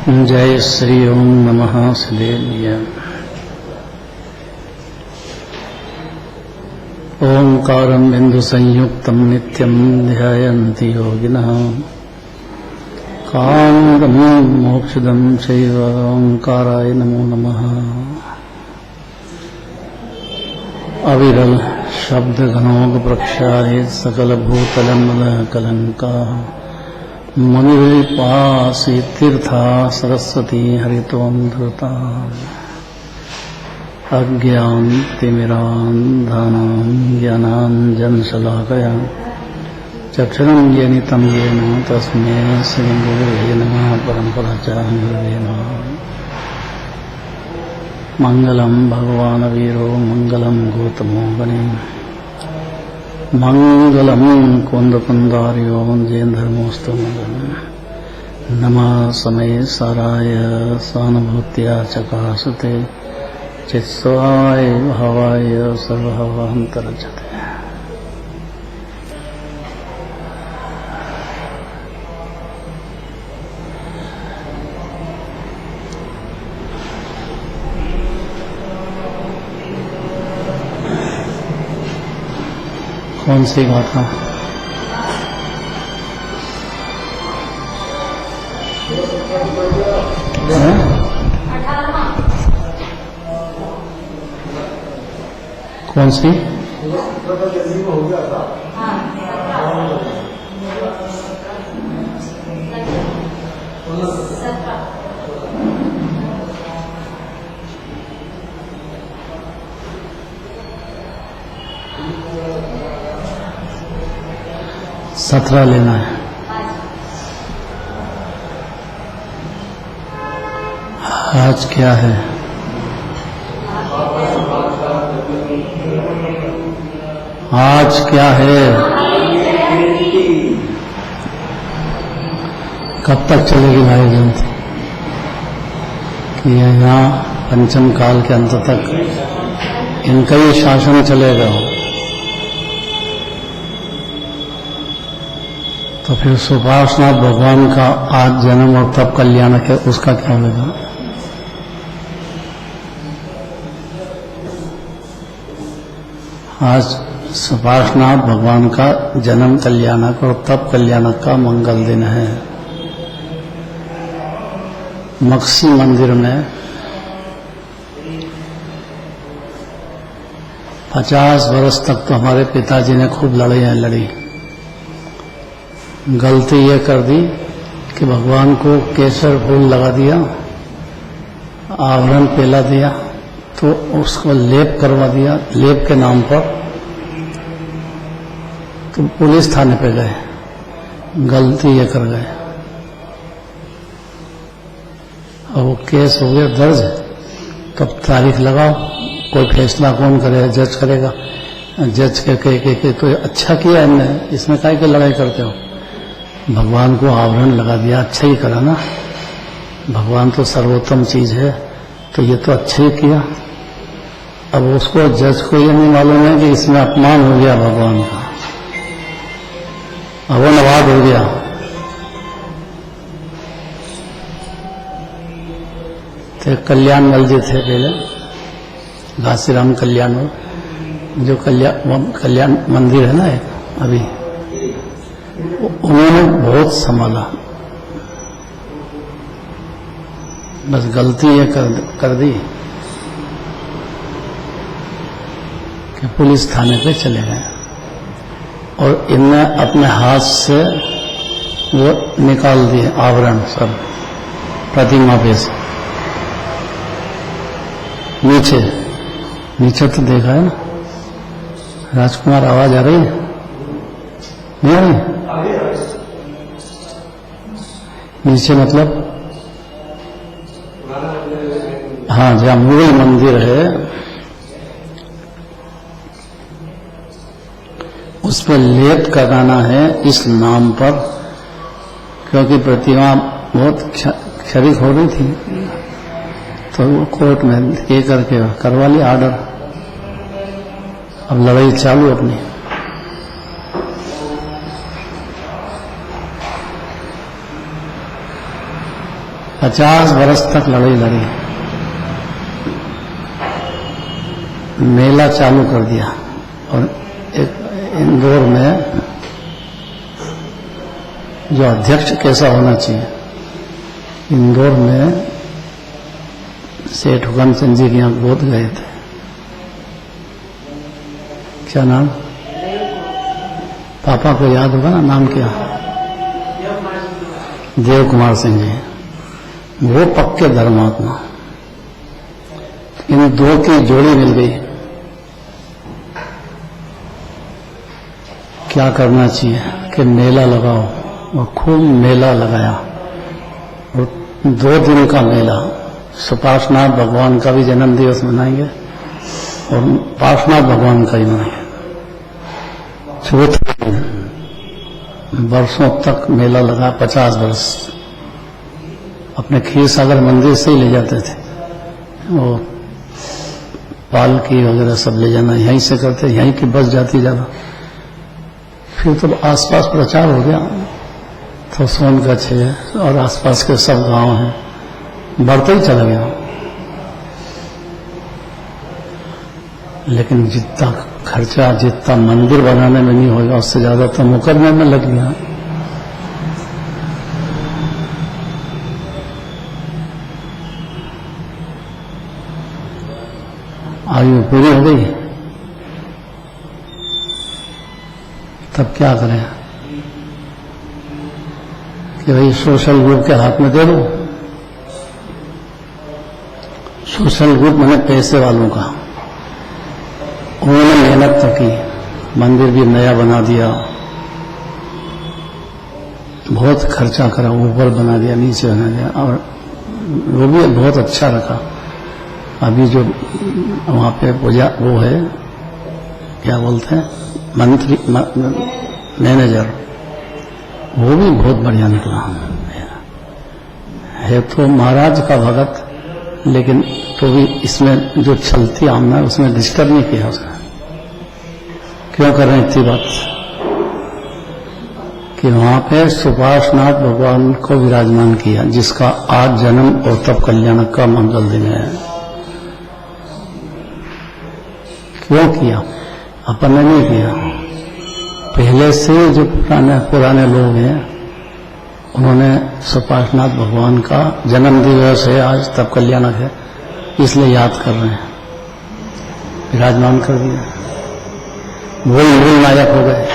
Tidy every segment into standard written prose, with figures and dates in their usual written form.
जय श्री ओम नमः श्रीदेव्य। ओंकारं बिंदु संयुक्तं नित्यं ध्यायन्ति योगिनः कामदं मोक्षदं चैव ओंकाराय नमो नमः। अविरल शब्द घनोग प्रक्षालित सकल भूतलं कलंका मुनिपासी तीर्था सरस्वती हरितोऽमृता अज्ञानतिमिरान्धानां ज्ञानाञ्जनशलाकया चक्षुरुं येन येन तस्मै श्रीगुरुवे नमः। परम्पराचार्ये नमः। मंगलम भगवान वीरो मंगलम गौतमो गणे मंगलम कुंदकुंदार्यो जैन धर्मोस्तु नमः समय साराय सानुभूत्या चकाशते चित्स्वाय भावाय सर्वभावान्तरजते। कौन सी गाथा? कौन सी? सत्रह लेना है। आज क्या है? आज क्या है? कब तक चलेगी भाई जयंती? कि यहाँ पंचम काल के अंत तक इनका ही शासन चलेगा। तो फिर सुपार्श्वनाथ भगवान का आज जन्म और तब कल्याण है, उसका क्या होगा? आज सुपार्श्वनाथ भगवान का जन्म कल्याणक और तप कल्याणक का मंगल दिन है। मक्सी मंदिर में 50 वर्ष तक तो हमारे पिताजी ने खूब लड़ाइयाँ लड़ी। गलती ये कर दी कि भगवान को केसर फूल लगा दिया, आवरण पेला दिया, तो उसको लेप करवा दिया। लेप के नाम पर तो पुलिस थाने पे गए, गलती ये कर गए। और वो केस हो गया दर्ज। तब तारीख लगाओ, कोई फैसला कौन करेगा? जज करेगा। जज के तो अच्छा किया इनने, इसमें काहे की लड़ाई करते हो? भगवान को आवरण लगा दिया, अच्छा ही करा ना। भगवान तो सर्वोत्तम चीज है, तो ये तो अच्छा ही किया। अब उसको जज को ये नहीं मालूम है कि इसमें अपमान हो गया भगवान का, अवनवाद हो गया। तो कल्याणमल जी थे पहले, घासीराम कल्याण, जो कल्याण मंदिर है ना एक अभी, उन्होंने बहुत संभाला। बस गलती ये कर दी कि पुलिस थाने पे चले गए और इनने अपने हाथ से वो निकाल दिए आवरण सब प्रतिमा पे से। नीचे तो देखा है ना राजकुमार? आवाज आ रही है? नहीं आ रही? नीचे मतलब हाँ, जहाँ मूल मंदिर है उस पर लेप कराना है इस नाम पर, क्योंकि प्रतिमा बहुत क्षरिक हो रही थी। तो वो कोर्ट में ये करके करवा लिया ऑर्डर। अब लड़ाई चालू अपनी। 50 वर्ष तक लड़ाई लड़ी, मेला चालू कर दिया। और एक इंदौर में जो अध्यक्ष कैसा होना चाहिए, इंदौर में सेठ हुकम सिंह जी के यहाँ बोध गए थे, क्या नाम, पापा को याद होगा ना, नाम क्या, देव कुमार सिंह जी, वो पक्के धर्मात्मा। इन दो की जोड़ी मिल गई। क्या करना चाहिए कि मेला लगाओ, और खूब मेला लगाया। और 2 दिन का मेला, सुपार्श्वनाथ भगवान का भी जन्म दिवस मनाएंगे और पार्श्वनाथ भगवान का ही मनाएंगे। चौथे वर्षों तक मेला लगा, 50 वर्ष। अपने खीर सागर मंदिर से ही ले जाते थे, वो पालकी वगैरह सब ले जाना यहीं से करते, यहीं की बस जाती ज्यादा। फिर तो आसपास प्रचार हो गया, तो सोनगढ़ है और आसपास के सब गांव हैं, बढ़ते ही चला गया। लेकिन जितना खर्चा जितना मंदिर बनाने में नहीं होगा, उससे ज्यादा तो मुकदमे में लग गया। आयु पूरी हो गई, तब क्या करें कि भाई सोशल ग्रुप के हाथ में दे दो। सोशल ग्रुप मैंने पैसे वालों का, उन्होंने मेहनत तो की, मंदिर भी नया बना दिया, बहुत खर्चा करा, ऊपर बना दिया, नीचे बना दिया, और वो भी बहुत अच्छा रखा। अभी जो वहाँ पे पूजा वो है, क्या बोलते हैं, मंत्री मैनेजर, वो भी बहुत बढ़िया निकला है। तो महाराज का भगत, लेकिन तो भी इसमें जो चलती आमना है उसमें डिस्टर्ब नहीं किया उसने। क्यों कर रहे हैं इतनी बात कि वहां पे सुपार्श्वनाथ भगवान को विराजमान किया, जिसका आज जन्म और तब कल्याण का मंगल दिन है। क्यों किया? अपन ने नहीं किया, पहले से जो पुराने लोग हैं उन्होंने सुपार्श्वनाथ भगवान का जन्म दिवस है आज, तब कल्याणक है, इसलिए याद कर रहे हैं, विराजमान कर दिया, मूल नायक हो गए।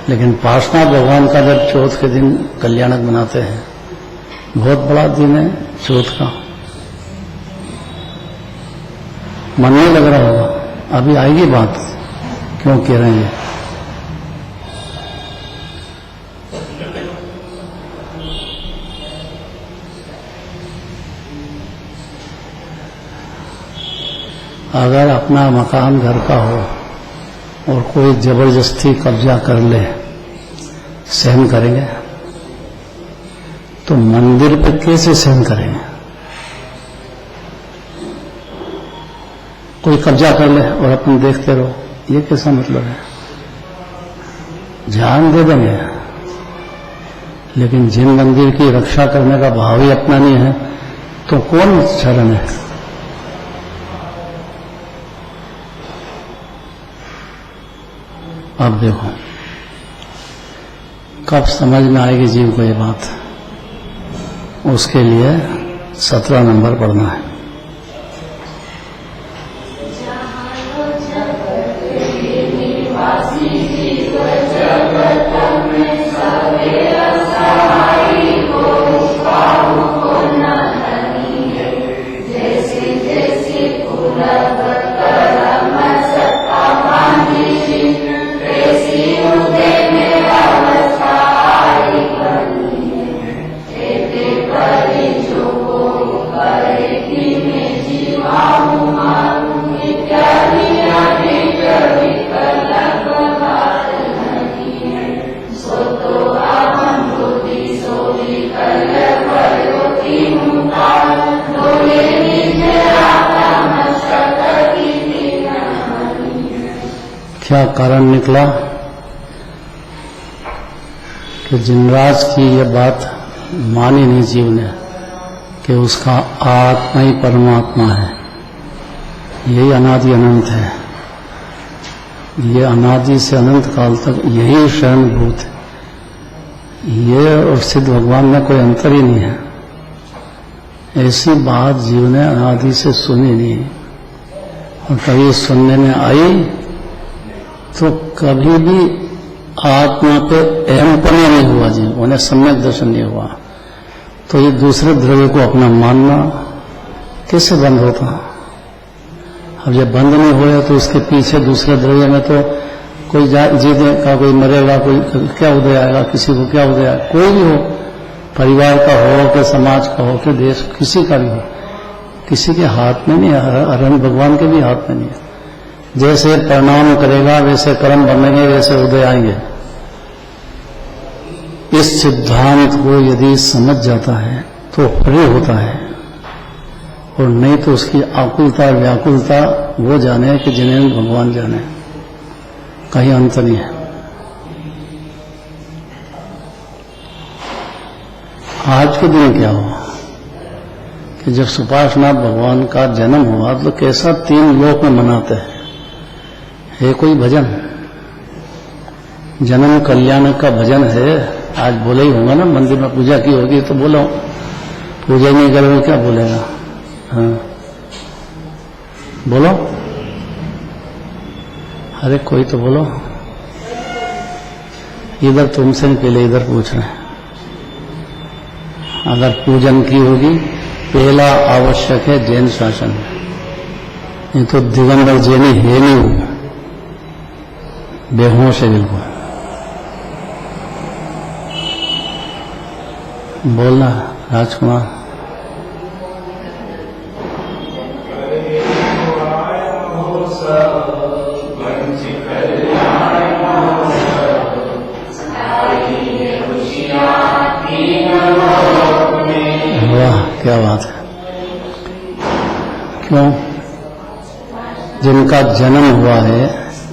लेकिन पार्श्वनाथ भगवान का जब चौथ के दिन कल्याणक मनाते हैं, बहुत बड़ा दिन है चौथ का, मन नहीं लग रहा होगा। अभी आएगी बात क्यों कह रहे हैं। अगर अपना मकान घर का हो और कोई जबरदस्ती कब्जा कर ले, सहन करेंगे? तो मंदिर पे कैसे सहन करेंगे? कोई कब्जा कर ले और अपन देखते रहो, ये कैसा मतलब है? जान दे देंगे, लेकिन जिन मंदिर की रक्षा करने का भाव ही अपना नहीं है, तो कौन शरण है? अब देखो कब समझ में आएगी जीव को ये बात, उसके लिए 17 नंबर पढ़ना है। क्या कारण निकला कि जिनराज की ये बात मानी नहीं जीव ने, कि उसका आत्मा ही परमात्मा है। यही अनादि अनंत है। ये अनादि से अनंत काल तक यही शरणभूत है। ये और सिद्ध भगवान में कोई अंतर ही नहीं है। ऐसी बात जीव ने अनादि से सुनी नहीं, और कभी सुनने में आई तो कभी भी आत्मा पे अहमपना नहीं हुआ जीव, उन्हें सम्यक दर्शन नहीं हुआ। तो ये दूसरे द्रव्य को अपना मानना कैसे बंद होता? अब जब बंद नहीं होया तो उसके पीछे दूसरे द्रव्य में तो कोई जीतेगा, कोई मरेगा, कोई क्या उदय आएगा, किसी को क्या उदय आएगा, कोई भी हो, परिवार का हो कि समाज का हो कि देश, किसी का भी हो, किसी के हाथ में नहीं है। अरहंत भगवान के भी हाथ में नहीं है। जैसे परिणाम करेगा वैसे कर्म बनेंगे, वैसे उदय आएंगे। इस सिद्धांत को यदि समझ जाता है तो फ्री होता है, और नहीं तो उसकी आकुलता व्याकुलता वो जाने कि जिन्हें भगवान जाने, कहीं अंत नहीं है। आज के दिन क्या हुआ कि जब सुपार्श्वनाथ भगवान का जन्म हुआ तो कैसा 3 लोक में मनाते हैं। है कोई भजन, जन्म कल्याण का भजन है। आज बोले ही होगा ना, मंदिर में पूजा की होगी तो बोलो, पूजा नहीं करोगे क्या बोलेगा? हाँ बोलो, अरे कोई तो बोलो। इधर तुमसे पहले इधर पूछ रहे हैं। अगर पूजन की होगी, पहला आवश्यक है जैन शासन, नहीं तो दिगंबर जैनी है नहीं, बेहोश है बिल्कुल। बोलना राजकुमार। वाह क्या बात है। क्यों? जिनका जन्म हुआ है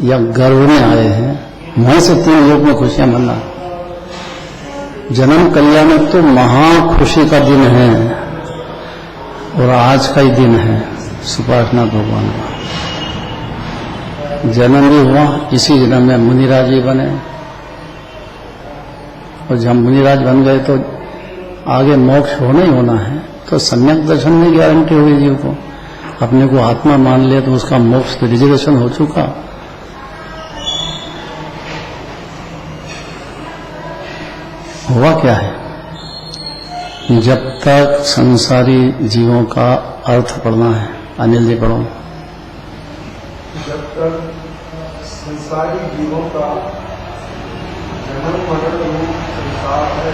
या गर्भ में आए हैं, वहां से 3 लोक में खुशियां मना। जन्म कल्याण तो महा खुशी का दिन है, और आज का ही दिन है सुपार्श्वनाथ भगवान का। जन्म भी हुआ, इसी जन्म में मुनिराज भी बने, और जब मुनिराज बन गए तो आगे मोक्ष होना ही होना है। तो सम्यक दर्शन में गारंटी हुई जीव को, अपने को आत्मा मान लिया तो उसका मोक्ष तो रिजर्वेशन हो चुका। हुआ क्या है? जब तक संसारी जीवों का अर्थ पढ़ना है, अनिल जी पढ़ो। जब तक संसारी जीवों का जन्म मरण रूप संसार है,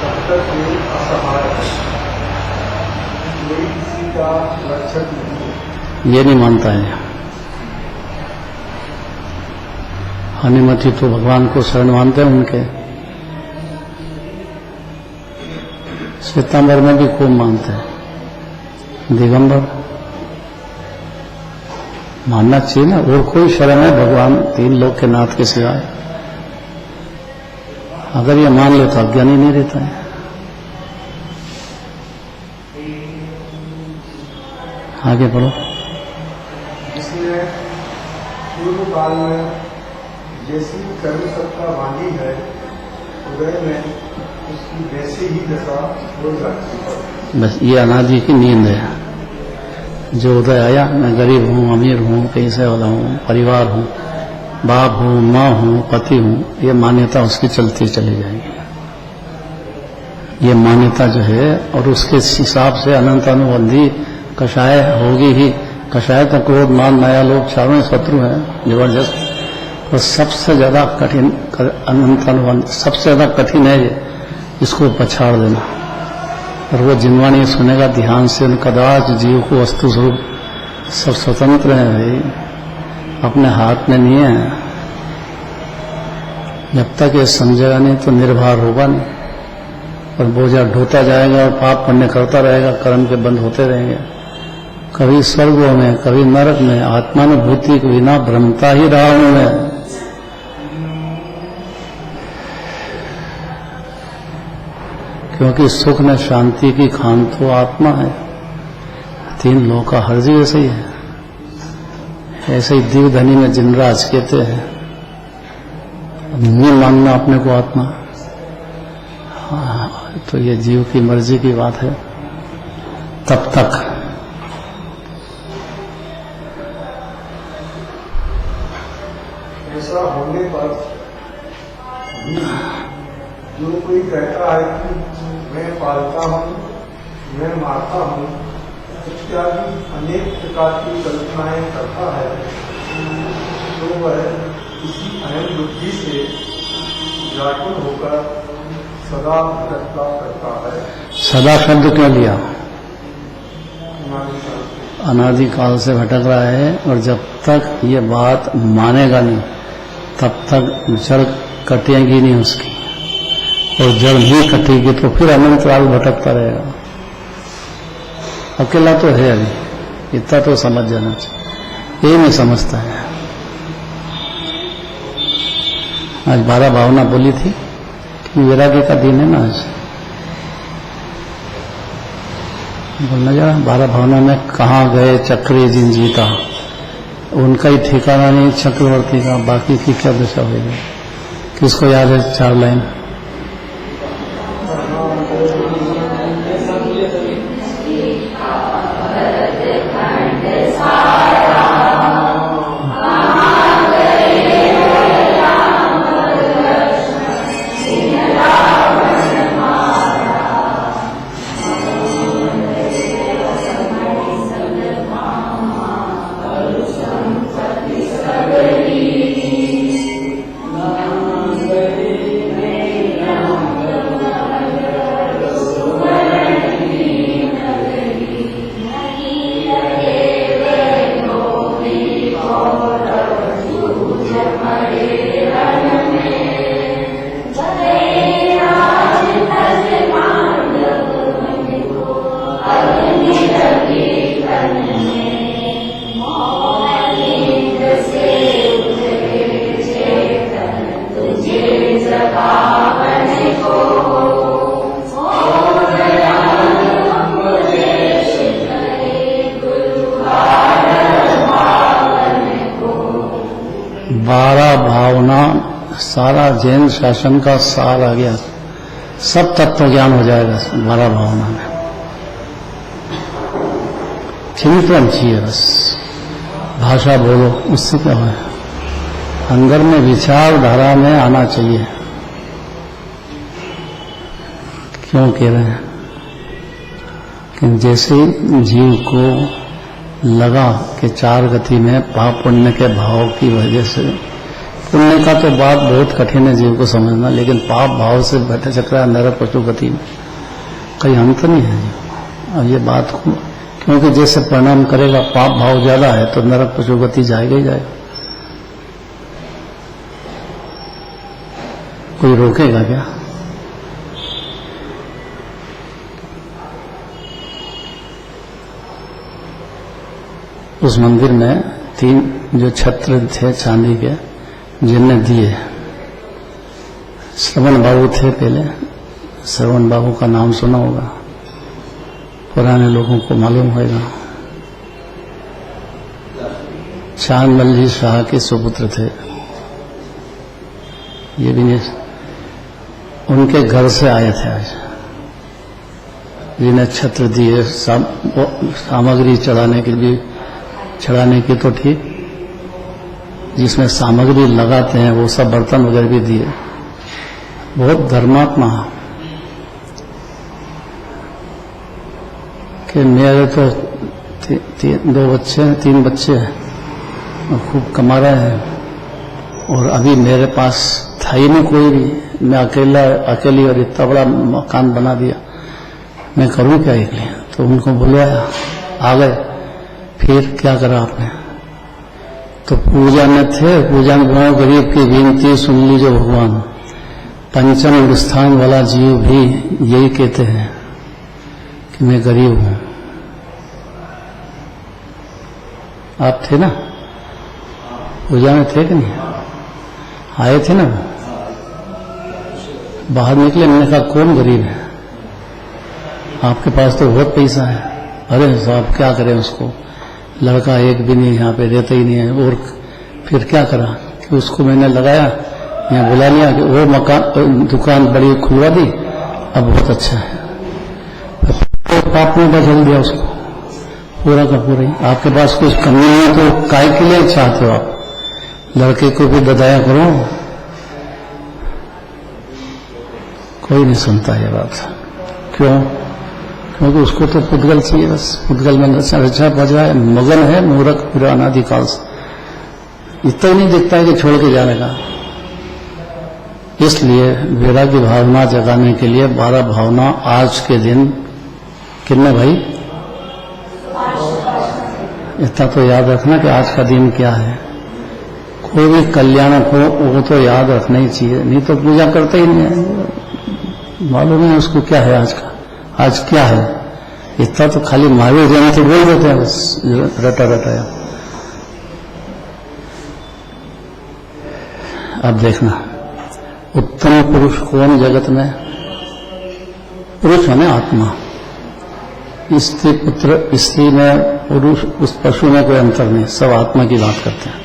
तब तक ये असहाय है, कोई किसी का रक्षक नहीं है। ये नहीं मानता है। हनुमति तो भगवान को शरण मानते हैं उनके, श्वेतांबर में भी खूब मानते हैं, दिगंबर मानना चाहिए ना। और कोई शरण है भगवान 3 लोक के नाथ के सिवाय? अगर ये मान ले तो अज्ञानी नहीं रहता है। आगे बढ़ो। इसने पूर्व काल में जैसी कर्म सत्ता बांधी है, उदय में उसकी वैसी ही दशा हो जाती है। बस ये अनादि की नींद है। जो उदय आया, मैं गरीब हूँ, अमीर हूँ, पैसे वाला हूँ, परिवार हूँ, बाप हूँ, माँ हूँ, पति हूँ, ये मान्यता उसकी चलती चली जाएगी। ये मान्यता जो है, और उसके हिसाब से अनंत अनुबंधी कषाय होगी ही। कषाय तो क्रोध मान माया लोग चारों शत्रु हैं जबरदस्त। और सबसे ज्यादा कठिन अनंत अनुबंध, सबसे ज्यादा कठिन है ये, इसको पछाड़ देना। और वो जिनवाणी सुनेगा ध्यान से, कदाच जीव को वस्तु स्वरूप सब स्वतंत्र है भाई, अपने हाथ में नहीं है। जब तक ये समझेगा नहीं तो निर्भर होगा नहीं, और बोझा ढोता जाएगा और पाप पुण्य करता रहेगा, कर्म के बंद होते रहेंगे। कभी स्वर्गों में, कभी नरक में, आत्मानुभूति के बिना भ्रमता ही रहा हूं मैं। क्योंकि सुख में शांति की खान तो आत्मा है। तीन लोक का हर जीव ऐसे ही है। ऐसे ही दीवधनी में जिनराज कहते हैं, नहीं मानना अपने को आत्मा। हाँ, तो ये जीव की मर्जी की बात है। तब तक ऐसा होने पर भी जो कोई कहता है कि मैं पालता हूँ, मैं मारता हूँ इत्यादि अनेक प्रकार की कल्पनाएं करता है, तो वह इसी अहम बुद्धि से व्याकुल होकर सदा भटकता करता है। सदा शब्द क्यों लिया? अनादिकाल से भटक रहा है, और जब तक ये बात मानेगा नहीं तब तक जड़ कटेगी नहीं उसकी, और जड़ नहीं कटेगी तो फिर अनंत काल भटकता रहेगा। अकेला तो है अभी, इतना तो समझ जाना चाहिए। ये नहीं समझता है। आज 12 भावना बोली थी कि वैराग्य का दिन है ना आज। बोलना जरा 12 भावना में कहाँ गए चक्रे जिन जीता, उनका ही ठिकाना नहीं चक्रवर्ती का, बाकी की क्या दशा होगी? किसको याद है 4 लाइन? सारा जैन शासन का सार आ गया, सब तत्व ज्ञान हो जाएगा 12 भावना में। चिंतन चाहिए बस, भाषा बोलो, उससे क्या है? अंदर में विचारधारा में आना चाहिए। क्यों कह रहे हैं कि जैसे जीव को लगा कि 4 गति में पाप पुण्य के भाव की वजह से, पुण्य का तो बात बहुत कठिन है जीव को समझना, लेकिन पाप भाव से भटक चक्रा नरक पशु गति में कहीं अंत नहीं है जीव। अब ये बात को, क्योंकि जैसे परिणाम करेगा पाप भाव ज्यादा है तो नरक पशु गति जाएगा ही जाएगा। कोई रोकेगा क्या? उस मंदिर में 3 जो छत्र थे चांदी के, जिनने दिए, श्रवण बाबू थे पहले। श्रवण बाबू का नाम सुना होगा, पुराने लोगों को मालूम होगा। चांदमल जी शाह के सुपुत्र थे। ये भी नहीं, उनके घर से आए थे आज, जिन्हें छत्र दिए, सामग्री चढ़ाने के लिए, चढ़ाने की तो ठीक, जिसमें सामग्री लगाते हैं वो सब बर्तन वगैरह भी दिए। बहुत धर्मात्मा कि मेरे तो 3 बच्चे हैं और खूब कमा रहे हैं, और अभी मेरे पास था ही नहीं कोई भी, मैं अकेली और इतना बड़ा मकान बना दिया, मैं करूं क्या एक लिए? तो उनको बुलवाया, आ गए। फिर क्या करा आपने? तो पूजा में थे, पूजा में गाँव गरीब की विनती सुन लीजिए भगवान। पंचम स्थान वाला जीव भी यही कहते हैं कि मैं गरीब हूं। आप थे ना पूजा में? थे कि नहीं? आए थे ना? बाहर निकले, मैंने कहा कौन गरीब है? आपके पास तो बहुत पैसा है। अरे साहब क्या करें उसको, लड़का एक भी नहीं यहाँ पे रहता ही नहीं है। और फिर क्या करा कि उसको मैंने लगाया, यहाँ बुला लिया कि वो मकान दुकान बड़ी खुलवा दी, अब बहुत अच्छा है। तो पाप में बदल दिया उसको पूरा का पूरा ही। आपके पास कुछ कमी नहीं है तो काय के लिए चाहते हो आप? लड़के को भी दया करो। कोई नहीं सुनता ये बात। क्यों? क्योंकि उसको तो पुद्गल चाहिए, बस पुद्गल में रचा बजा है, मगन है मूर्ख पूरा अनादिकाल से। इतना ही नहीं दिखता है कि छोड़ के जाने का। इसलिए वैराग्य भावना जगाने के लिए 12 भावना आज के दिन कितने भाई? इतना तो याद रखना कि आज का दिन क्या है। कोई भी कल्याण हो वो तो याद रखना ही चाहिए, नहीं तो पूजा करते ही नहीं है। मालूम है उसको क्या है आज का, आज क्या है। इतना तो खाली महावीर जयंती बोल देते हैं बस रटा रटाया। अब देखना उत्तम पुरुष कौन जगत में? पुरुष है ना आत्मा। स्त्री पुत्र स्त्री में पुरुष उस पशु में कोई अंतर नहीं, सब आत्मा की बात करते हैं।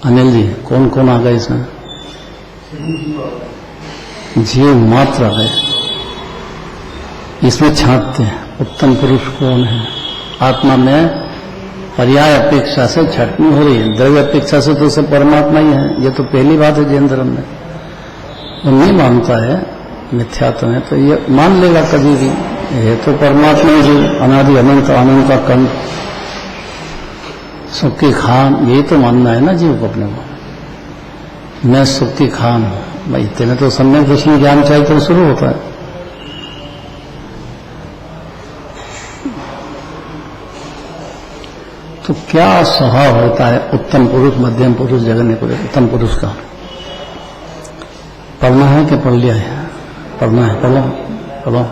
अनिल जी कौन कौन आ गए इसमें? जीव मात्र आ गए। इसमें छांटते हैं उत्तम पुरुष कौन है। आत्मा में पर्याय अपेक्षा से छटनी हो रही है, द्रव्य अपेक्षा से तो सब परमात्मा ही है। ये तो पहली बात है जैन धर्म में। वो नहीं मानता है मिथ्यात्व में तो ये मान लेगा कभी भी, ये तो परमात्मा ही जो अनादि अनंत आनंद का कंठ सुख की खान, यही तो मानना है ना जीव को अपने को। मैं सुख की खान हूं भाई, इतने तो सम्यक दर्शन ज्ञान चाहिए तो शुरू होता है। तो क्या स्वभाव होता है उत्तम पुरुष, मध्यम पुरुष, जगन्य पुरुष? उत्तम पुरुष का पढ़ना है कि पढ़ लिया है? पढ़ना है, पढ़ो पढ़ो।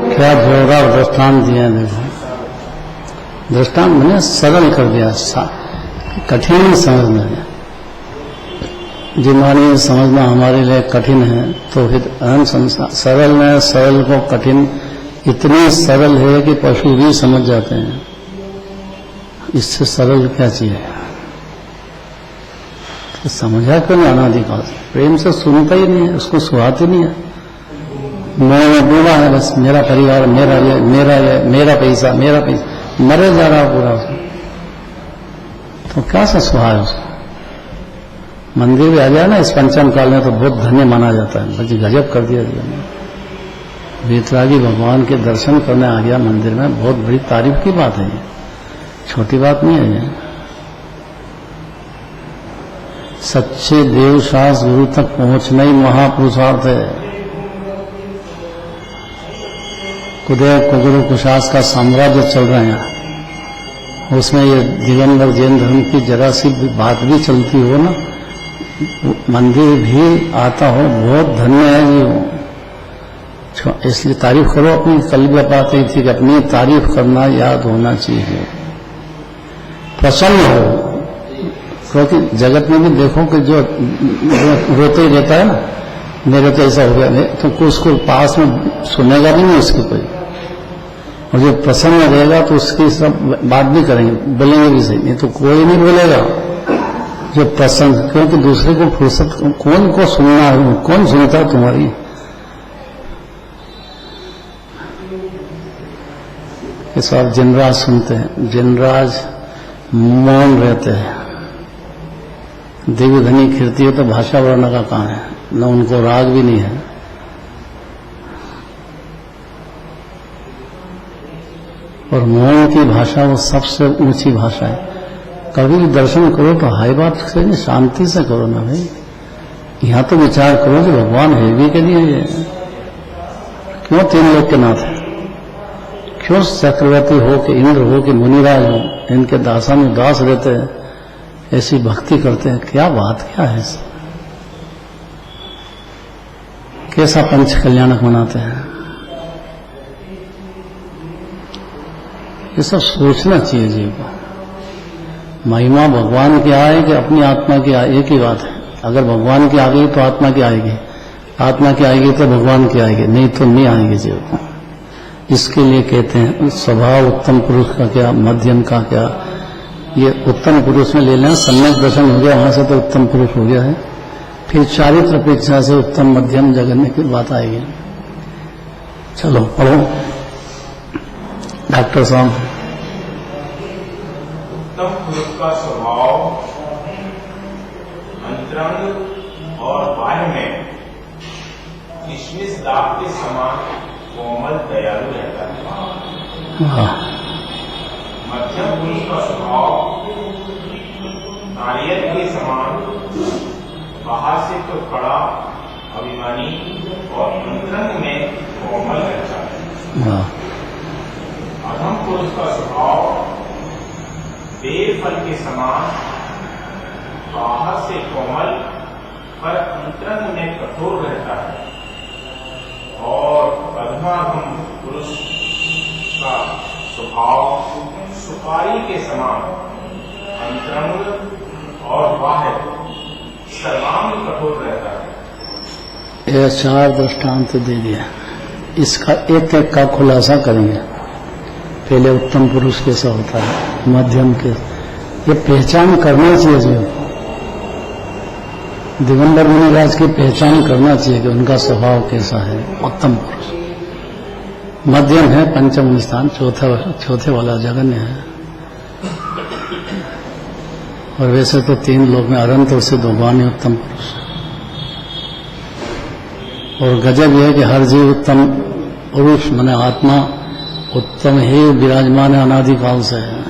क्या जोरदार दृष्टांत दिया। देखो दृष्टांत मैंने सरल कर दिया, कठिन समझना है। जिन्होंने समझना हमारे लिए कठिन है तो फिर अहम संसार सरल में सरल को कठिन इतनी सरल है कि पशु भी समझ जाते हैं। इससे सरल क्या चाहिए? तो समझा क्यों नहीं? अनादिकाल प्रेम से सुनता ही नहीं है, उसको सुहाती नहीं है। मैं डूबा है बस, मेरा परिवार, मेरा ये, मेरा पैसा, मरे जा रहा पूरा उसमें। तो क्या सा सुहा है उसको? मंदिर भी आ जाए ना इस पंचम काल में तो बहुत धन्य माना जाता है। बल्कि गजब कर दिया जीवन में। वीतरागी भगवान के दर्शन करने आ गया मंदिर में, बहुत बड़ी तारीफ की बात है ये, छोटी बात नहीं है ये। सच्चे देवशास गुरु तक पहुंचना ही महापुरुषार्थ है। कुदेव कुगुरु कुशास का साम्राज्य चल रहा है यहाँ, उसमें ये दिगंबर जैन धर्म की जरा सी बात भी चलती हो ना, मंदिर भी आता हो, बहुत धन्य है जी वो। इसलिए तारीफ करो अपनी। कल भी बात आई थी कि अपनी तारीफ करना याद होना चाहिए, प्रसन्न हो। क्योंकि जगत में भी देखो कि जो रोते ही रहता है ना, मेरे तो ऐसा हो गया, तो उसको पास में सुनेगा भी नहीं उसकी कोई। और जो प्रसन्न रहेगा तो उसकी सब बात भी करेंगे, बोलेंगे भी सही, नहीं तो कोई नहीं बोलेगा जो प्रसन्न। क्योंकि दूसरे को फुर्सत कौन को सुनना है, कौन सुनता है तुम्हारी? इस बार जिनराज सुनते हैं, जिनराज मौन रहते हैं। देवी धनी कीर्ति हो तो भाषा वर्णन का कहाँ है, न उनको राग भी नहीं है। और मौन की भाषा वो सबसे ऊंची भाषा है। कभी भी दर्शन करो तो हाई बात से नहीं, शांति से करो ना भाई। यहाँ तो विचार करो कि भगवान है भी के लिए ये क्यों तीन लोग के नाथ है, क्यों चक्रवर्ती हो कि इंद्र हो कि मुनिराज हो, इनके दासा में दास रहते हैं, ऐसी भक्ति करते हैं। क्या बात क्या है, कैसा पंच कल्याणक मनाते हैं। ये सब सोचना चाहिए जीव को। महिमा भगवान की आए कि अपनी आत्मा की आए, एक ही बात है। अगर भगवान की आ गई तो आत्मा की आएगी, आत्मा की आएगी तो भगवान की आएगी, नहीं तो नहीं आएगी जीव को। इसके लिए कहते हैं स्वभाव उत्तम पुरुष का क्या, मध्यम का क्या। ये उत्तम पुरुष में ले लें, सम्यक दर्शन हो गया, वहां से तो उत्तम पुरुष हो गया है। फिर चारित्र अपेक्षा से उत्तम मध्यम जगन्य की बात आएगी। चलो पढ़ो डॉक्टर साहब। उत्तम पुरुष का स्वभाव अंतरंग और बाह्य में किशमिश दाग के समान कोमल दयालु रहता है। मध्यम पुरुष का स्वभाव नारियल के समान बाहर से तो कड़ा अभिमानी और अंतरंग में कोमल रहता है। अधम पुरुष का स्वभाव बेर फल के समान बाहर से कोमल पर अंतरंग में कठोर रहता है। और अधमाधम पुरुष का स्वभाव सुपारी के समान अंतरंग और बाह्य सर्वांग कठोर रहता है। यह चार दृष्टांत दे दिया, इसका एक एक का खुलासा करेंगे। पहले उत्तम पुरुष कैसा होता है, मध्यम के, ये पहचान करना चाहिए जो दिगंबर मुनिराज की पहचान करना चाहिए कि उनका स्वभाव कैसा है। उत्तम पुरुष मध्यम है, पंचम स्थान चौथे वाला जगन्य है। और वैसे तो तीन लोग में अनंत और सिद्ध भगवान है उत्तम पुरुष। और गजब यह है कि हर जीव उत्तम पुरुष माने आत्मा उत्तम ही विराजमान है, अनादिकाल से है।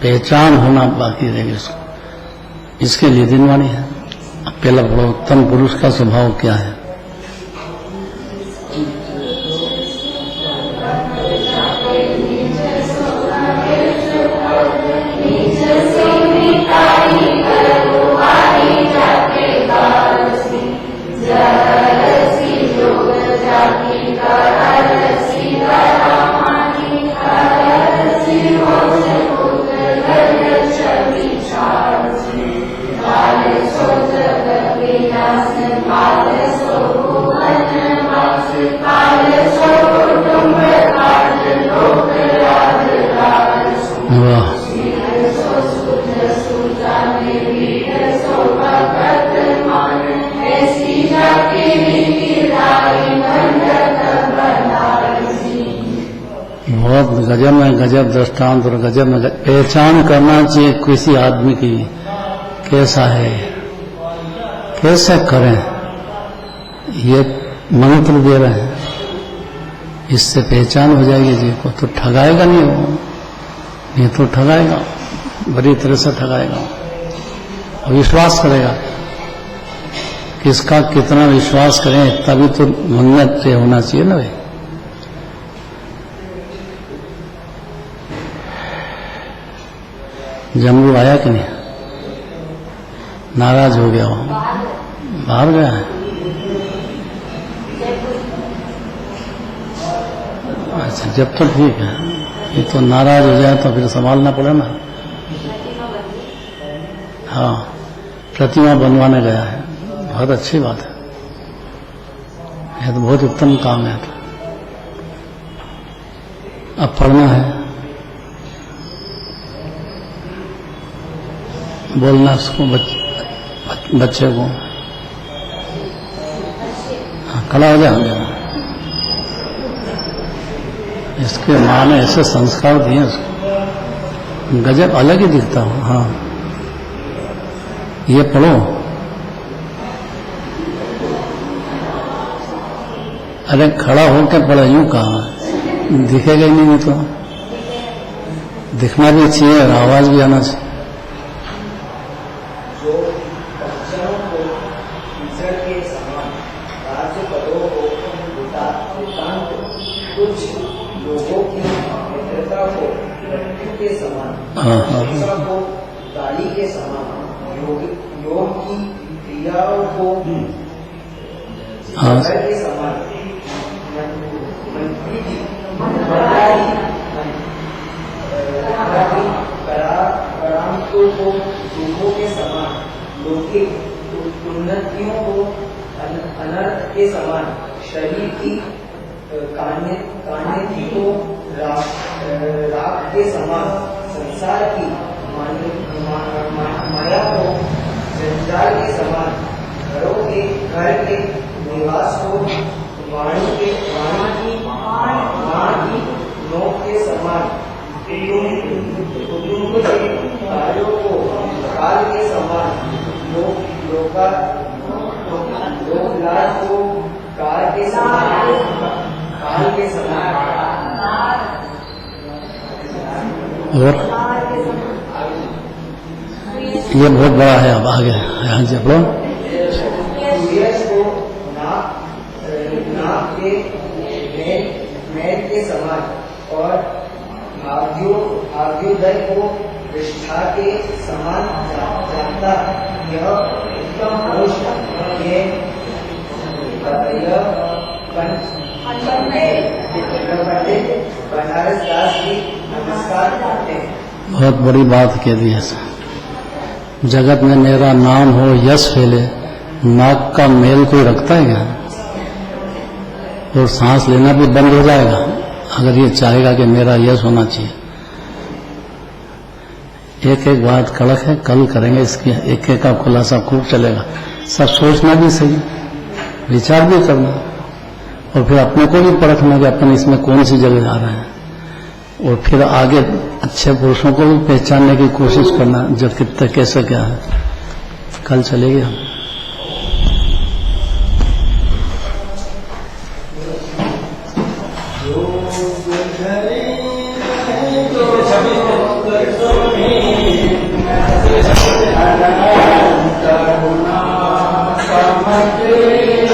पहचान होना बाकी रहेगी उसको, इसके लिए दिनवाणी है। पहला बड़ा उत्तम पुरुष का स्वभाव क्या है। बहुत गजब में गजब दृष्टांत और गजब में पहचान करना चाहिए किसी आदमी की कैसा है, कैसे करें। ये मंत्र दे रहे हैं, इससे पहचान हो जाएगी जी को, तो ठगाएगा नहीं वो, नहीं तो ठगाएगा, बड़ी तरह से ठगाएगा। और विश्वास करेगा, किसका कितना विश्वास करें तभी तो मन्नत होना चाहिए ना भाई। जम्बू आया कि नहीं, नाराज हो गया, वहां बाहर गया है। अच्छा, जब तो ठीक है, ये तो नाराज हो जाए तो फिर संभालना पड़े ना। हाँ, प्रतिमा बनवाने गया है, बहुत अच्छी बात है, यह तो बहुत उत्तम काम है। अब पढ़ना है, बोलना उसको बच्चे को। खड़ा हो जाए, इसके माँ ने ऐसे संस्कार दिए उसको, गजब अलग ही दिखता हो। हाँ, ये पढ़ो। अरे खड़ा होकर पढ़ो, यूं कहा दिखेगा ही नहीं तो दिखना भी चाहिए और आवाज भी आना चाहिए। जो पक्षियों को कीचड़ के समान राज्य पदों को उपरांत कुछ लोगों की मित्रता को लट्टू के समान, शिक्षा को ताली के समान, योग की क्रियाओं को जल के समान, मंत्री की करामतों को सुखों के समान, लौकिक उन्नतियों को अनर्थ के समान, शरीर की कान्यति को राख के समान, संसार की माया को जंजाल के समान, घर के निवास को वाणी की नोक के समान, कुटुंब के कार्यों को काल के समान, लोकलाज को काल के समान और ये बहुत बड़ा है। अब आगे यहाँ जब लोग सूर्य को नाक के मेल के समान और आर्योदय को विष्ठा के समान जानता। यह उत्तम पुरुष पंडित बनारस दास की नमस्कार करते हैं। बहुत बड़ी बात कह दी है। जगत में मेरा नाम हो, यश फैले, नाक का मेल कोई रखता है क्या? और सांस लेना भी बंद हो जाएगा अगर ये चाहेगा कि मेरा यश होना चाहिए। एक एक बात कड़क है, कल करेंगे इसकी, एक एक का खुलासा खूब चलेगा। सब सोचना भी सही, विचार भी करना और फिर अपने को भी परखना कि अपन इसमें कौन सी जगह जा रहे हैं, और फिर आगे अच्छे पुरुषों को भी पहचानने की कोशिश करना जो कितने कैसे क्या है। कल चलेंगे हम। करुणा समते